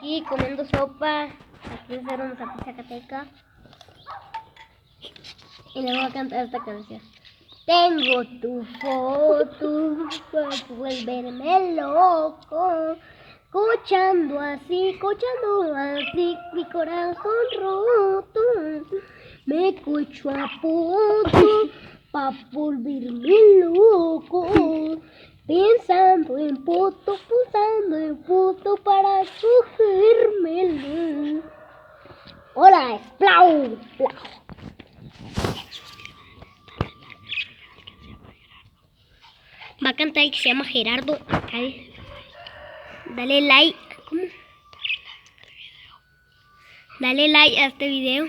aquí comiendo sopa. Aquí hacer una zacateca. Y le voy a cantar esta canción. Tengo tu foto para volverme loco. Cochando así, mi corazón roto. Me cocho a poco pa' volverme loco. Pensando en poto para cogérmelo. Hola, Splau. Va a cantar el que se llama Gerardo. Dale like. ¿Cómo? Dale like a este video.